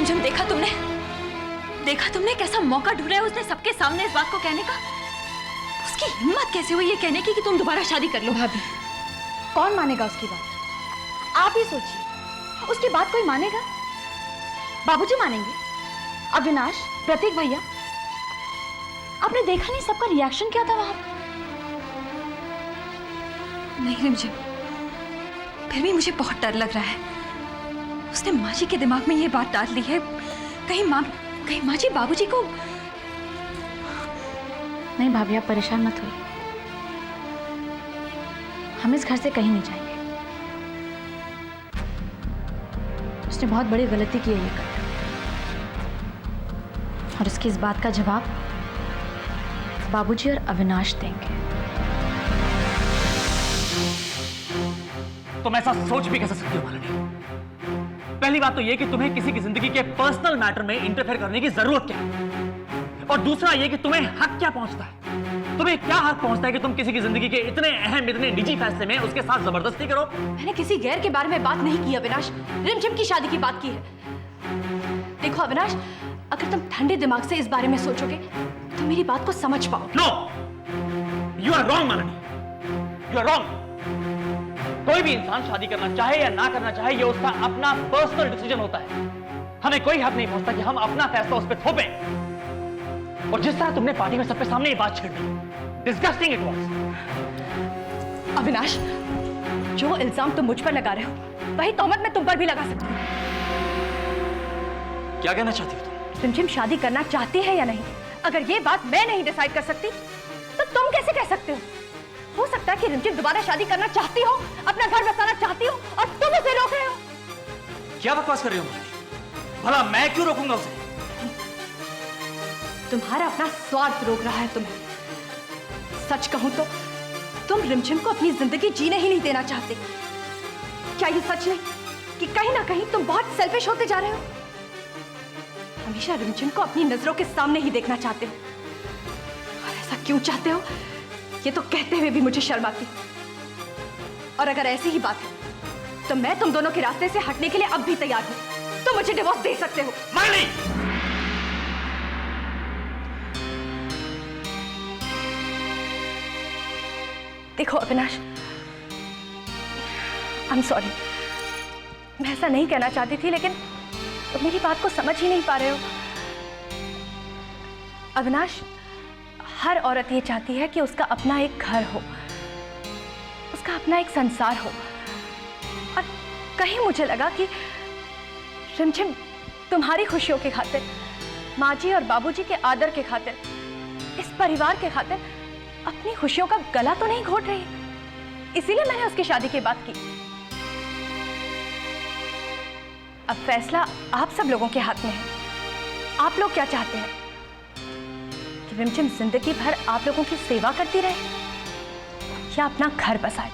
रिमझिम, देखा तुमने कैसा मौका ढूंढा है उसने सबके सामने इस बात को कहने का। उसकी हिम्मत कैसे हुई ये कहने की कि तुम दोबारा शादी कर लो? भाभी, कौन मानेगा उसकी बात? आप ही सोचिए, उसकी बात कोई मानेगा? बाबूजी मानेंगे, अविनाश, प्रतीक भैया। आपने देखा नहीं सबका रिएक्शन क्या था वहां? नहीं रिमझिम, फिर भी मुझे बहुत डर लग रहा है। उसने माँ जी के दिमाग में ये बात डाल ली है, कहीं माँ जी बाबूजी को। नहीं भाभी, आप परेशान मत होइए, हम इस घर से कहीं नहीं जाएंगे। उसने बहुत बड़ी गलती की है ये कर, और उसकी इस बात का जवाब बाबूजी और अविनाश देंगे। तुम ऐसा सोच भी कैसे सकती हो मालिनी? पहली बात तो ये कि तुम्हें किसी की जिंदगी के पर्सनल मैटर में इंटरफेयर करने की जरूरत क्या है, और दूसरा ये कि तुम्हें हक क्या पहुंचता है? तुम्हें क्या हक पहुंचता है कि तुम किसी की जिंदगी के इतने अहम, इतने निजी फैसले में उसके साथ जबरदस्ती करो? मैंने किसी गैर के बारे में बात नहीं की अविनाश, रिमझिम की शादी की बात की है। देखो अविनाश, अगर तुम ठंडे दिमाग से इस बारे में सोचोगे तो मेरी बात को समझ पाओ। No, you are wrong Malini, you are wrong. कोई भी इंसान शादी करना चाहे या ना करना चाहे, ये उसका अपना पर्सनल डिसीजन होता है। हमें कोई हक नहीं पहुंचता कि हम अपना फैसला उस पर थोपें। और जिस तरह तुमने पार्टी में सबके सामने ये बात छेड़ दी, डिस्गस्टिंग इट वाज। अविनाश, जो इल्जाम तुम मुझ पर लगा रहे हो वही तोहमत मैं तुम पर भी लगा सकती हूँ। क्या कहना चाहती हो तुम? रिमझिम शादी करना चाहती है या नहीं, अगर ये बात मैं नहीं डिसाइड कर सकती तो तुम कैसे कह सकते हो? हो सकता है कि रिमझिम दोबारा शादी करना चाहती हो, अपना घर बसाना चाहती हो, और तुम उसे रोक रहे हो। क्या बकवास कर रही हो मालिनी? भला मैं क्यों रोकूंगा उसे? तुम्हारा अपना स्वार्थ रोक रहा है तुम्हें। सच कहूं तो तुम रिमझिम को अपनी जिंदगी जीने ही नहीं देना चाहते। क्या ये सच नहीं कि कहीं ना कहीं तुम बहुत सेल्फिश होते जा रहे हो? हमेशा रिमझिम को अपनी नजरों के सामने ही देखना चाहते हो, और ऐसा क्यों चाहते हो ये तो कहते हुए भी मुझे शर्म आती। और अगर ऐसी ही बात है तो मैं तुम दोनों के रास्ते से हटने के लिए अब भी तैयार हूं। तुम मुझे डिवोर्स दे सकते हो। मालिनी! देखो अविनाश, आई एम सॉरी, मैं ऐसा नहीं कहना चाहती थी, लेकिन तुम मेरी बात को समझ ही नहीं पा रहे हो। अविनाश, हर औरत ये चाहती है कि उसका अपना एक घर हो, उसका अपना एक संसार हो, और कहीं मुझे लगा कि रिमझिम तुम्हारी खुशियों के खातिर, माँ जी और बाबूजी के आदर के खातिर, इस परिवार के खातिर अपनी खुशियों का गला तो नहीं घोट रही। इसीलिए मैंने उसकी शादी की बात की। अब फैसला आप सब लोगों के हाथ में है। आप लोग क्या चाहते हैं कि रिमझिम जिंदगी भर आप लोगों की सेवा करती रहे, या अपना घर बसाए?